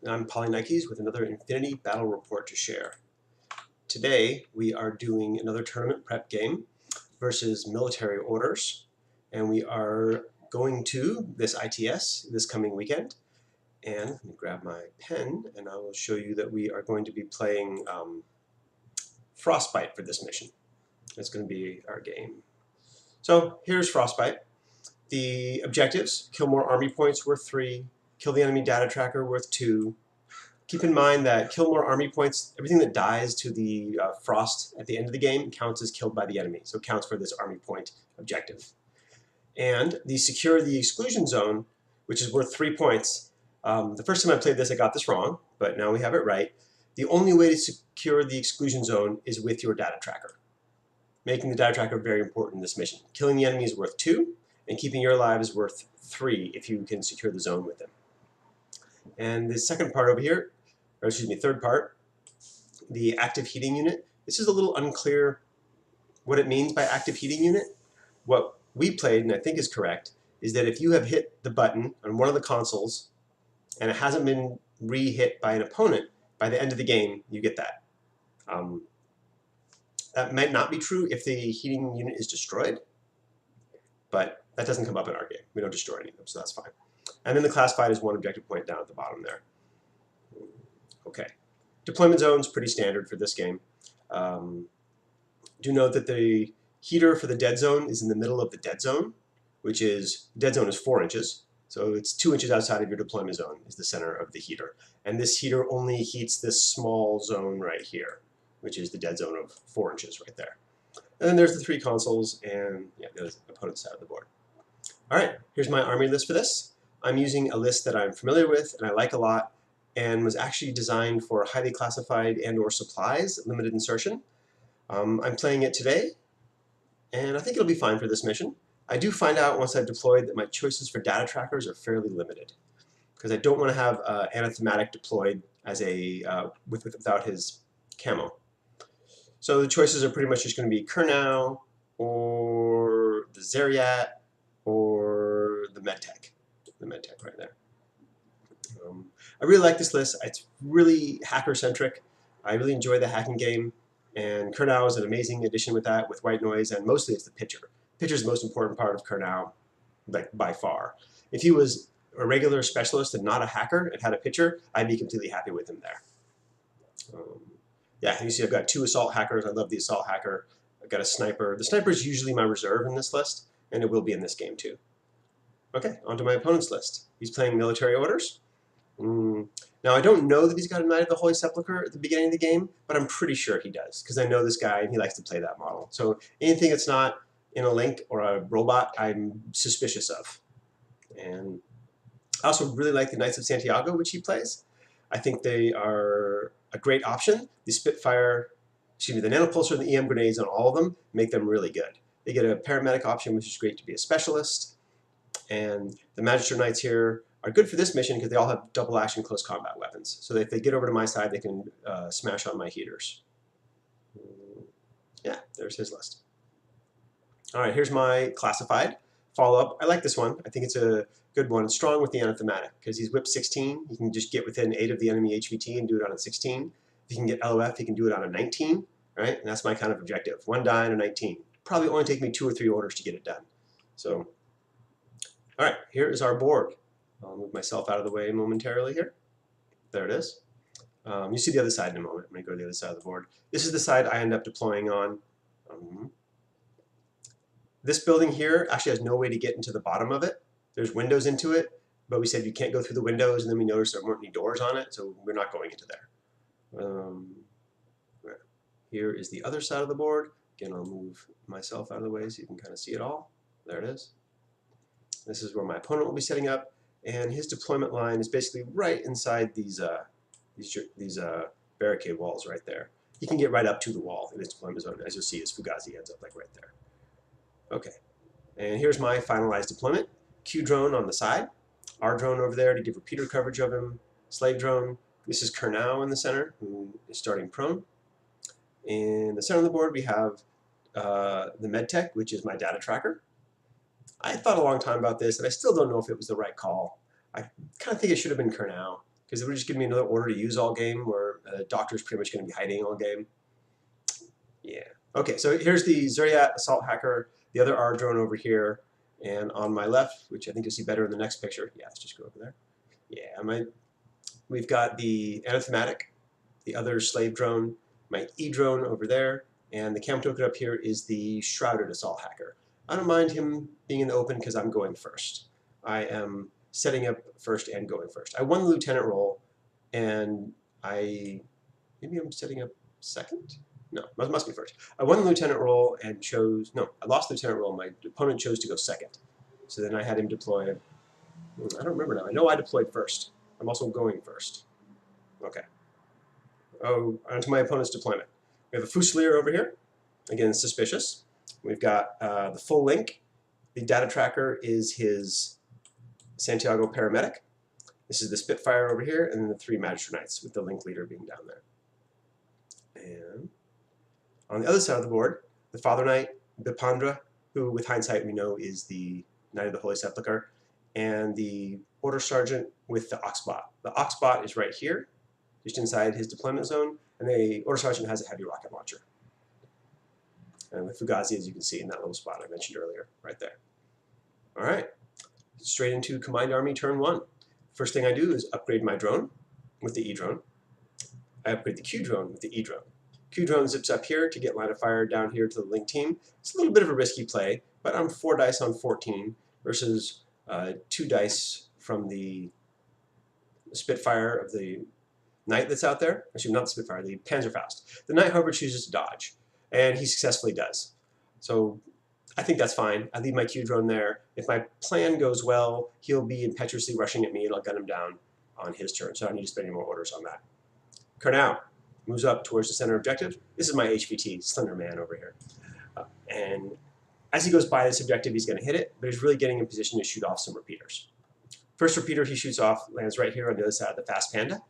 I'm Polynikes with another Infinity Battle Report to share. Today we are doing another tournament prep game versus military orders, and we are going to this ITS this coming weekend. And let me grab my pen and I will show you that we are going to be playing Frostbyte for this mission. That's going to be our game. So here's Frostbyte. The objectives: kill more army points worth 3, kill the enemy data tracker worth 2. Keep in mind that kill more army points, everything that dies to the frost at the end of the game counts as killed by the enemy, so it counts for this army point objective. And the secure the exclusion zone, which is worth 3 points. The first time I played this, I got this wrong, but now we have it right. The only way to secure the exclusion zone is with your data tracker, making the data tracker very important in this mission. Killing the enemy is worth 2, and keeping your alive is worth 3 if you can secure the zone with them. And the second part over here, or excuse me, third part, the active heating unit. This is a little unclear what it means by active heating unit. What we played, and I think is correct, is that if you have hit the button on one of the consoles and it hasn't been re-hit by an opponent, by the end of the game, you get that. That might not be true if the heating unit is destroyed, but that doesn't come up in our game. We don't destroy any of them, so that's fine. And then the classified is 1 objective point down at the bottom there. Okay. Deployment zone's pretty standard for this game. Do note that the heater for the dead zone is in the middle of the dead zone, which is, dead zone is 4 inches. So it's 2 inches outside of your deployment zone is the center of the heater. And this heater only heats this small zone right here, which is the dead zone of 4 inches right there. And then there's the 3 consoles and yeah, there's the opponent's side of the board. All right, here's my army list for this. I'm using a list that I'm familiar with and I like a lot, and was actually designed for highly classified and or supplies, limited insertion. I'm playing it today, and I think it'll be fine for this mission. I do find out once I've deployed that my choices for data trackers are fairly limited, because I don't want to have anathematic deployed as a without his camo. So the choices are pretty much just going to be Kurnow, or the Zariat, or the Medtech. The Medtech right there. I really like this list. It's really hacker-centric. I really enjoy the hacking game, and Kurnow is an amazing addition with that, with white noise, and mostly it's the pitcher. Pitcher is the most important part of Kurnow, like by far. If he was a regular specialist and not a hacker and had a pitcher, I'd be completely happy with him there. Yeah, you see I've got 2 assault hackers. I love the assault hacker. I've got a sniper. The sniper is usually my reserve in this list, and it will be in this game too. Okay, on to my opponent's list. He's playing military orders. Now, I don't know that he's got a Knight of the Holy Sepulchre at the beginning of the game, but I'm pretty sure he does, because I know this guy and he likes to play that model. So anything that's not in a Link or a robot, I'm suspicious of. And I also really like the Knights of Santiago, which he plays. I think they are a great option. The Spitfire, excuse me, the Nanopulsar and the EM grenades on all of them make them really good. They get a paramedic option, which is great to be a specialist. And the Magister Knights here are good for this mission because they all have double action close combat weapons. So that if they get over to my side, they can smash on my heaters. Yeah, there's his list. All right, here's my classified follow-up. I like this one. I think it's a good one. It's strong with the anathematic because he's whip 16. He can just get within 8 of the enemy HVT and do it on a 16. If he can get LOF, he can do it on a 19. Right? And that's my kind of objective. 1 die and a 19. Probably only take me 2 or 3 orders to get it done. So, all right, here is our board. I'll move myself out of the way momentarily here. There it is. You see the other side in a moment. I'm going to go to the other side of the board. This is the side I end up deploying on. This building here actually has no way to get into the bottom of it. There's windows into it, but we said you can't go through the windows, and then we noticed there weren't any doors on it, so we're not going into there. Here is the other side of the board. Again, I'll move myself out of the way so you can kind of see it all. There it is. This is where my opponent will be setting up. And his deployment line is basically right inside these barricade walls right there. He can get right up to the wall in his deployment zone. As you'll see, his Fugazi ends up like right there. Okay, and here's my finalized deployment. Q drone on the side, R drone over there to give repeater coverage of him, slave drone. This is Kurnow in the center, who is starting prone. In the center of the board, we have the Medtech, which is my data tracker. I thought a long time about this, and I still don't know if it was the right call. I kind of think it should have been Kurnow. because it would just give me another order to use all game, where Doctor's pretty much going to be hiding all game. Yeah. Okay, so here's the Zuriat Assault Hacker, the other R drone over here, and on my left, which I think you'll see better in the next picture. Yeah, let's just go over there. Yeah, we've got the Anathematic, the other slave drone, my E drone over there, and the cam token up here is the Shrouded Assault Hacker. I don't mind him being in the open because I'm going first. I am setting up first and going first. I won the lieutenant role, and maybe I'm setting up second? No, it must be first. I won the lieutenant role and I lost the lieutenant role. My opponent chose to go second. So then I had him deploy. I don't remember now. I know I deployed first. I'm also going first. Okay. Oh, onto my opponent's deployment. We have a Fusilier over here. Again, suspicious. We've got the full link. The data tracker is his Santiago Paramedic. This is the Spitfire over here, and then the 3 Magister Knights, with the link leader being down there. And on the other side of the board, the Father Knight, Bipandra, who with hindsight we know is the Knight of the Holy Sepulchre, and the Order Sergeant with the Oxbot. The Oxbot is right here, just inside his deployment zone, and the Order Sergeant has a heavy rocket launcher. And with Fugazi, as you can see in that little spot I mentioned earlier, right there. All right, straight into Combined Army turn 1. First thing I do is upgrade my drone with the E drone. I upgrade the Q drone with the E drone. Q drone zips up here to get line of fire down here to the link team. It's a little bit of a risky play, but I'm 4 dice on 14 versus 2 dice from the Spitfire of the Knight that's out there. Actually, not the Spitfire, the Panzerfaust. The Knight, however, chooses to dodge, and he successfully does. So I think that's fine. I leave my Q drone there. If my plan goes well, he'll be impetuously rushing at me, and I'll gun him down on his turn, so I don't need to spend any more orders on that. Kurnow moves up towards the center objective. This is my HVT, Slender Man over here. And as he goes by this objective, he's going to hit it, but he's really getting in position to shoot off some repeaters. First repeater he shoots off lands right here on the other side of the Fast Panda.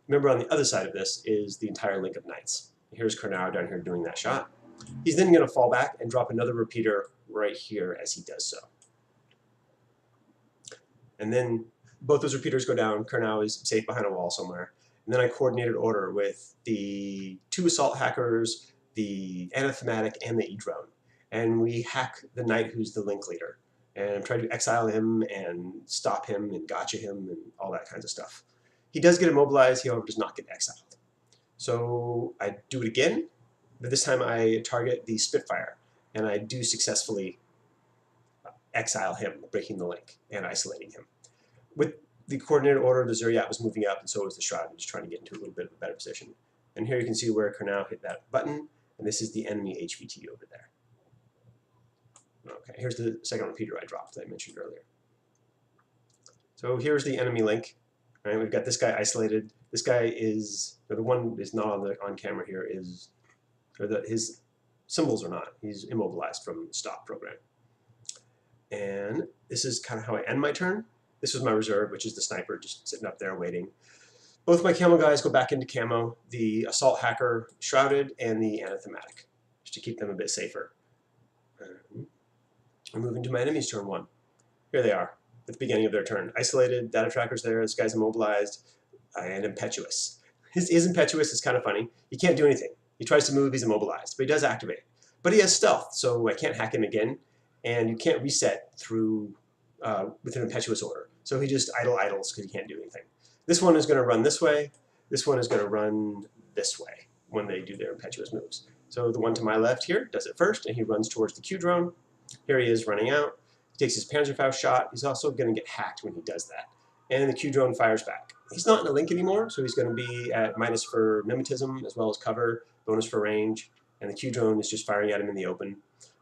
Remember, on the other side of this is the entire link of Knights. Here's Kurnow down here doing that shot. He's then going to fall back and drop another repeater right here as he does so. And then both those repeaters go down. Kurnow is safe behind a wall somewhere. And then I coordinated order with the 2 assault hackers, the Anathematic, and the E-drone. And we hack the Knight who's the link leader. And try to exile him and stop him and gotcha him and all that kinds of stuff. He does get immobilized, he however does not get exiled. So I do it again, but this time I target the Spitfire. And I do successfully exile him, breaking the link and isolating him. With the coordinated order, the Zuriat was moving up, and so was the Shroud, just trying to get into a little bit of a better position. And here you can see where Kurnow hit that button, and this is the enemy HVT over there. Okay, here's the second repeater I dropped that I mentioned earlier. So here's the enemy link. Right, we've got this guy isolated. This guy is, or the one that's not on camera here is, his symbols are not. He's immobilized from stop program. And this is kind of how I end my turn. This was my reserve, which is the sniper just sitting up there waiting. Both my camo guys go back into camo, the assault hacker Shrouded and the Anathematic, just to keep them a bit safer. I'm moving to my enemy's turn 1. Here they are at the beginning of their turn. Isolated, data tracker's there, this guy's immobilized, and impetuous. His impetuous is kind of funny. He can't do anything. He tries to move, he's immobilized, but he does activate. But he has stealth, so I can't hack him again, and you can't reset through with an impetuous order. So he just idles because he can't do anything. This one is going to run this way. This one is going to run this way when they do their impetuous moves. So the one to my left here does it first, and he runs towards the Q drone. Here he is running out. He takes his Panzerfaust shot. He's also going to get hacked when he does that. And the Q drone fires back. He's not in a link anymore, so he's going to be at minus for mimetism as well as cover, bonus for range, and the Q drone is just firing at him in the open.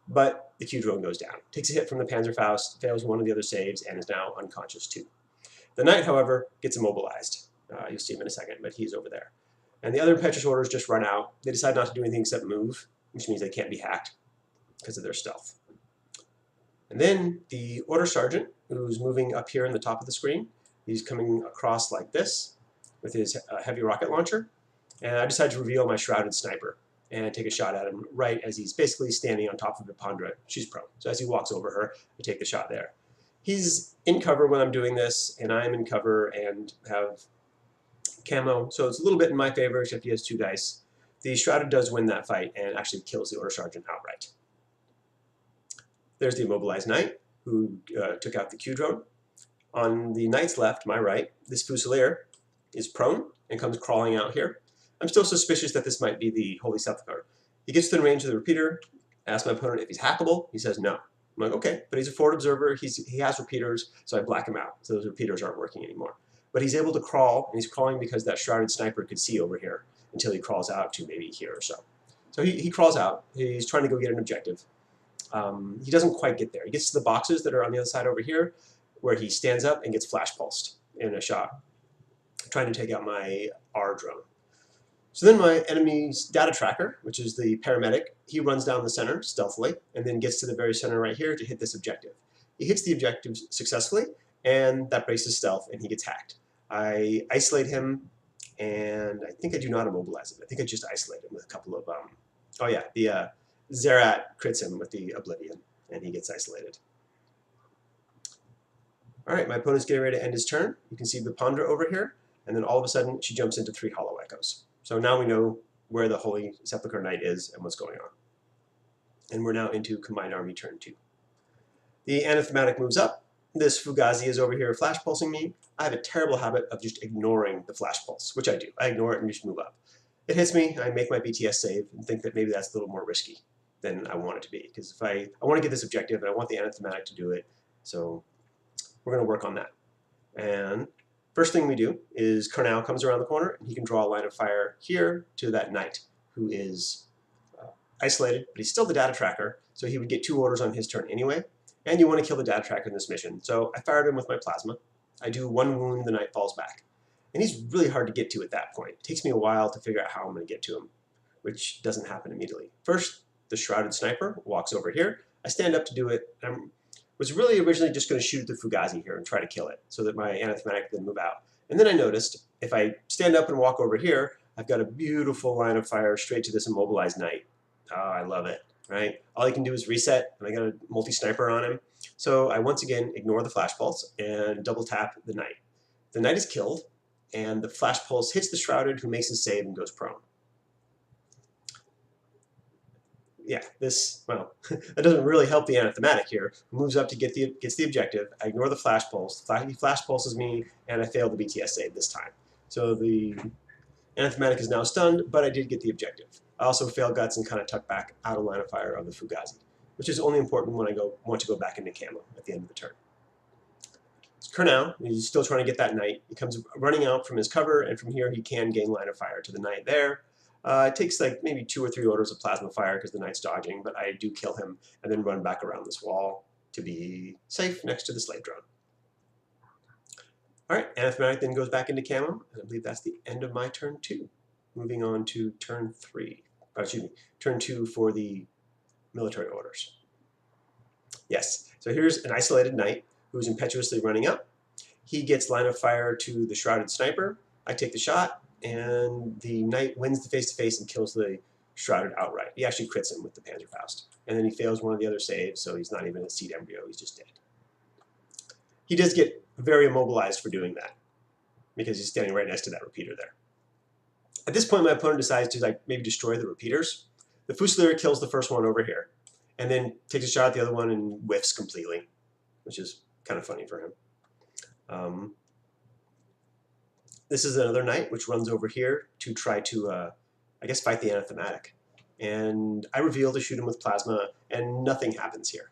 But the Q drone goes down. Takes a hit from the Panzerfaust, fails one of the other saves, and is now unconscious too. The Knight, however, gets immobilized. You'll see him in a second, but he's over there. And the other impetuous orders just run out. They decide not to do anything except move, which means they can't be hacked because of their stealth. And then the Order Sergeant, who's moving up here in the top of the screen, he's coming across like this with his heavy rocket launcher. And I decide to reveal my Shrouded Sniper and take a shot at him right as he's basically standing on top of Bipandra. She's prone. So as he walks over her, I take the shot there. He's in cover when I'm doing this, and I'm in cover and have camo, so it's a little bit in my favor, except he has 2 dice. The Shrouded does win that fight and actually kills the Order Sergeant outright. There's the Immobilized Knight, who took out the Q drone. On the Knight's left, my right, this Fusilier is prone and comes crawling out here. I'm still suspicious that this might be the Holy Sepulchre. He gets within range of the repeater, asks my opponent if he's hackable. He says no. I'm like, okay, but he's a forward observer. He has repeaters, so I black him out. So those repeaters aren't working anymore. But he's able to crawl, and he's crawling because that Shrouded Sniper could see over here until he crawls out to maybe here or so. So he crawls out. He's trying to go get an objective. He doesn't quite get there. He gets to the boxes that are on the other side over here, where he stands up and gets flash pulsed in a shot, trying to take out my R drone. So then my enemy's data tracker, which is the paramedic, he runs down the center stealthily and then gets to the very center right here to hit this objective. He hits the objective successfully, and that breaks his stealth, and he gets hacked. I isolate him, and I think I do not immobilize him. I think I just isolate him with a couple of, oh yeah, the Zerat crits him with the Oblivion, and he gets isolated. All right, my opponent's getting ready to end his turn. You can see the Pondra over here, and then all of a sudden she jumps into 3 Hollow Echoes. So now we know where the Holy Sepulchre Knight is and what's going on. And we're now into Combined Army turn 2. The Anathematic moves up. This Fugazi is over here flash pulsing me. I have a terrible habit of just ignoring the flash pulse, which I do. I ignore it and just move up. It hits me, I make my BTS save, and think that maybe that's a little more risky than I want it to be. Because if I want to get this objective, and I want the Anathematic to do it, so we're going to work on that. And first thing we do is Karnal comes around the corner, and he can draw a line of fire here to that Knight, who is isolated, but he's still the data tracker, so he would get 2 orders on his turn anyway. And you want to kill the data tracker in this mission. So I fired him with my plasma. I do 1 wound, the Knight falls back. And he's really hard to get to at that point. It takes me a while to figure out how I'm going to get to him, which doesn't happen immediately. First, the Shrouded Sniper walks over here. I stand up to do it. I was really originally just going to shoot at the Fugazi here and try to kill it so that my Anathematic can move out. And then I noticed if I stand up and walk over here, I've got a beautiful line of fire straight to this Immobilized Knight. Oh, I love it, right? All he can do is reset, and I got a multi-sniper on him. So I once again ignore the flash pulse and double tap the Knight. The Knight is killed, and the flash pulse hits the Shrouded, who makes his save and goes prone. Yeah, well, that doesn't really help the Anathematic here, who moves up to gets the objective. I ignore the flash pulse. He flash pulses me, and I fail the BTS save this time. So the Anathematic is now stunned, but I did get the objective. I also fail guts and kind of tuck back out of line of fire of the Fugazi, which is only important when I want to go back into camo at the end of the turn. Karnal, he's still trying to get that Knight. He comes running out from his cover, and from here he can gain line of fire to the Knight there. It takes like maybe 2 or 3 orders of plasma fire because the Knight's dodging, but I do kill him and then run back around this wall to be safe next to the slave drone. All right, Anathematic then goes back into camo, and I believe that's the end of my turn 2. Moving on to turn 3. Excuse me, turn 2 for the military orders. Yes, so here's an isolated Knight who's impetuously running up. He gets line of fire to the Shrouded Sniper. I take the shot, and the Knight wins the face-to-face and kills the Shrouded outright. He actually crits him with the Panzerfaust. And then he fails one of the other saves, so he's not even a seed embryo, he's just dead. He does get very immobilized for doing that, because he's standing right next to that repeater there. At this point, my opponent decides to maybe destroy the repeaters. The Fusilier kills the first one over here, and then takes a shot at the other one and whiffs completely, which is kind of funny for him. This is another Knight which runs over here to try to, I guess, fight the Anathematic. And I reveal to shoot him with plasma, and nothing happens here.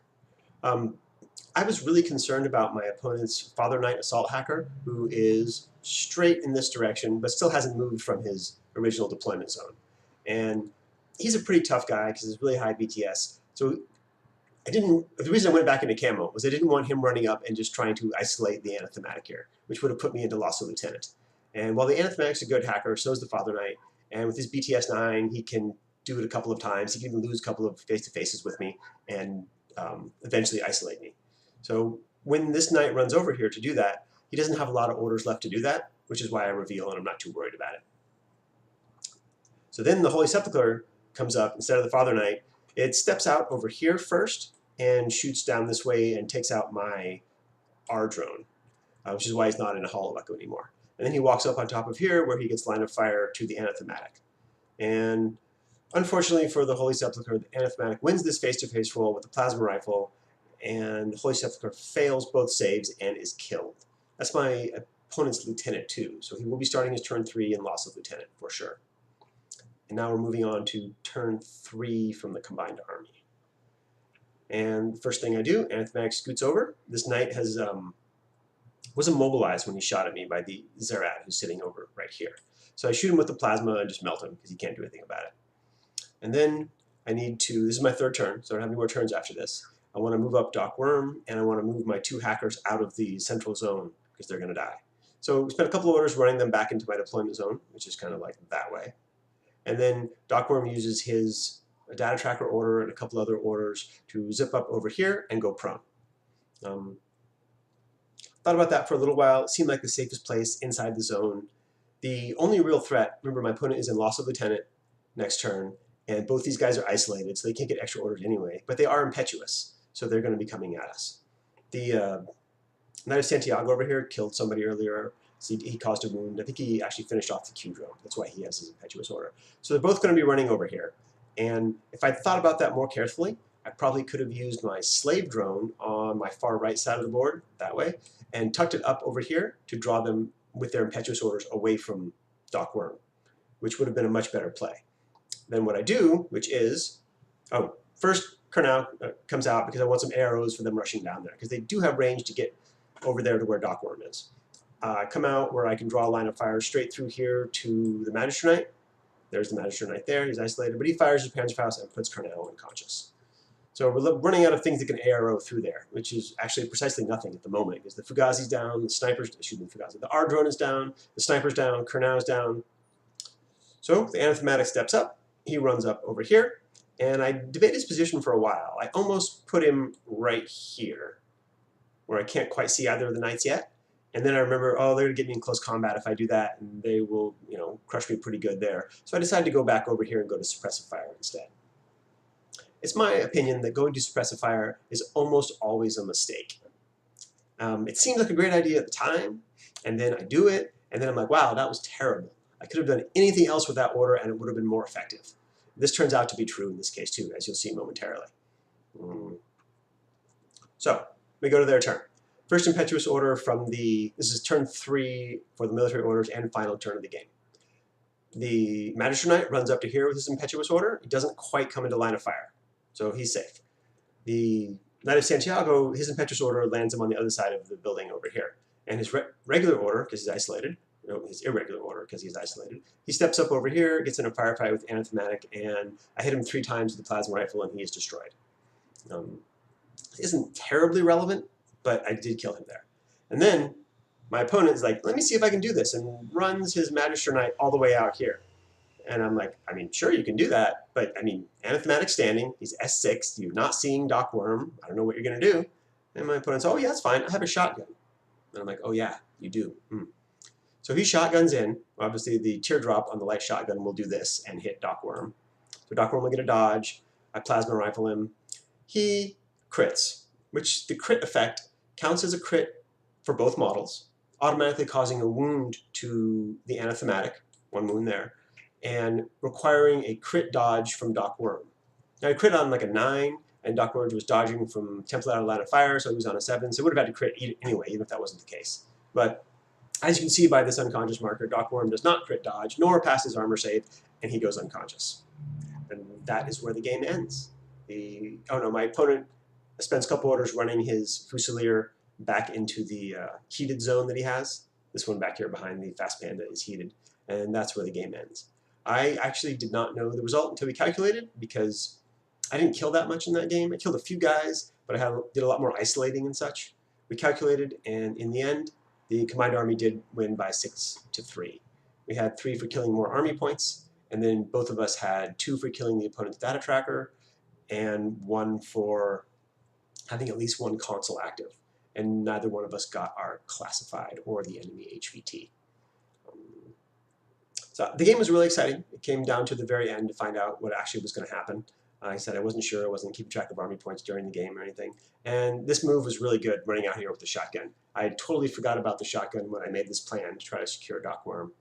I was really concerned about my opponent's Father Knight Assault Hacker, who is straight in this direction, but still hasn't moved from his original deployment zone. And he's a pretty tough guy because he's really high BTS. So the reason I went back into camo was I didn't want him running up and just trying to isolate the Anathematic here, which would have put me into Lost Lieutenant. And while the Anathematic's a good hacker, so is the Father Knight. And with his BTS 9, he can do it a couple of times. He can even lose a couple of face-to-faces with me and eventually isolate me. So when this Knight runs over here to do that, he doesn't have a lot of orders left to do that, which is why I reveal, and I'm not too worried about it. So then the Holy Sepulchre comes up instead of the Father Knight. It steps out over here first and shoots down this way and takes out my R drone, which is why he's not in a Hollow Echo anymore. And then he walks up on top of here where he gets line of fire to the anathematic. And unfortunately for the Holy Sepulchre, the anathematic wins this face-to-face roll with the plasma rifle, and the Holy Sepulchre fails both saves and is killed. That's my opponent's lieutenant too, so he will be starting his turn 3 and loss of lieutenant for sure. And now we're moving on to turn 3 from the combined army. And first thing I do, anathematic scoots over. This knight has was immobilized when he shot at me by the Zerat, who's sitting over right here. So I shoot him with the plasma and just melt him because he can't do anything about it. And then I need to, this is my 3rd turn, so I don't have any more turns after this. I want to move up Doc Worm, and I want to move my 2 hackers out of the central zone because they're going to die. So we spent a couple of orders running them back into my deployment zone, which is kind of like that way. And then Doc Worm uses his data tracker order and a couple other orders to zip up over here and go prone. Thought about that for a little while. It seemed like the safest place inside the zone. The only real threat, remember my opponent is in loss of lieutenant next turn, and both these guys are isolated, so they can't get extra orders anyway, but they are impetuous, so they're going to be coming at us. The Knight of Santiago over here killed somebody earlier. So he caused a wound. I think he actually finished off the Q drone. That's why he has his impetuous order. So they're both going to be running over here. And if I'd thought about that more carefully, I probably could have used my slave drone on my far right side of the board, that way, and tucked it up over here to draw them with their impetuous orders away from Doc Worm, which would have been a much better play. Then what I do, which is, first Kurnow comes out because I want some arrows for them rushing down there, because they do have range to get over there to where Doc Worm is. Come out where I can draw a line of fire straight through here to the Magister Knight. There's the Magister Knight there, he's isolated, but he fires his Panzerfaust and puts Kurnow unconscious. So we're running out of things that can ARO through there, which is actually precisely nothing at the moment, because the Fugazi's down, the snipers, Fugazi, the R drone is down, the sniper's down, Kurnow's down. So the anathematic steps up, he runs up over here, and I debated his position for a while. I almost put him right here, where I can't quite see either of the knights yet. And then I remember, oh, they're going to get me in close combat if I do that, and they will, crush me pretty good there. So I decided to go back over here and go to Suppressive Fire instead. It's my opinion that going to Suppressive Fire is almost always a mistake. It seems like a great idea at the time, and then I do it, and then I'm like, wow, that was terrible. I could have done anything else with that order, and it would have been more effective. This turns out to be true in this case, too, as you'll see momentarily. So we go to their turn. First impetuous order from this is turn 3 for the military orders and final turn of the game. The Magister Knight runs up to here with his impetuous order. He doesn't quite come into line of fire, so he's safe. The Knight of Santiago, his impetuous order lands him on the other side of the building over here. And his regular order, because he's isolated, his irregular order, because he's isolated, he steps up over here, gets in a firefight with anathematic, and I hit him 3 times with the plasma rifle, and he is destroyed. Isn't terribly relevant, but I did kill him there. And then my opponent is like, let me see if I can do this, and runs his Magister Knight all the way out here. And I'm like, I mean, sure, you can do that, but I mean, anathematic standing, he's S6, you're not seeing Doc Worm, I don't know what you're going to do. And my opponent's, oh yeah, that's fine, I have a shotgun. And I'm like, oh yeah, you do. So he shotguns in. Obviously, the teardrop on the light shotgun will do this and hit Doc Worm. So Doc Worm will get a dodge. I plasma rifle him. He crits, which the crit effect counts as a crit for both models, automatically causing a wound to the anathematic, 1 wound there, and requiring a crit dodge from Doc Worm. Now he crit on like a 9, and Doc Worm was dodging from template out of line of fire, so he was on a 7, so he would have had to crit anyway, even if that wasn't the case. But as you can see by this unconscious marker, Doc Worm does not crit dodge, nor pass his armor save, and he goes unconscious. And that is where the game ends. My opponent spends a couple orders running his Fusilier back into the heated zone that he has. This one back here behind the Fast Panda is heated, and that's where the game ends. I actually did not know the result until we calculated, because I didn't kill that much in that game. I killed a few guys, but I did a lot more isolating and such. We calculated, and in the end, the combined army did win by 6-3. We had 3 for killing more army points, and then both of us had 2 for killing the opponent's data tracker, and 1 for having at least 1 console active. And neither one of us got our classified or the enemy HVT. So the game was really exciting. It came down to the very end to find out what actually was going to happen. I said I wasn't sure, I wasn't keeping track of army points during the game or anything. And this move was really good, running out here with the shotgun. I totally forgot about the shotgun when I made this plan to try to secure Doc Worm.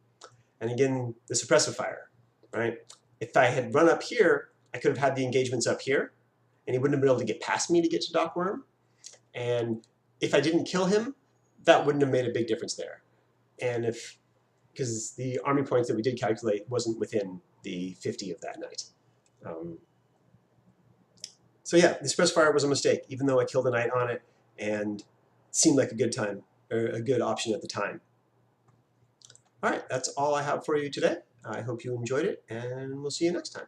And again, the suppressive fire, right? If I had run up here, I could have had the engagements up here, and he wouldn't have been able to get past me to get to Doc Worm. And if I didn't kill him, that wouldn't have made a big difference there. And because the army points that we did calculate wasn't within the 50 of that knight. So yeah, the suppressive fire was a mistake, even though I killed a knight on it and seemed like a good time, or a good option at the time. All right, that's all I have for you today. I hope you enjoyed it, and we'll see you next time.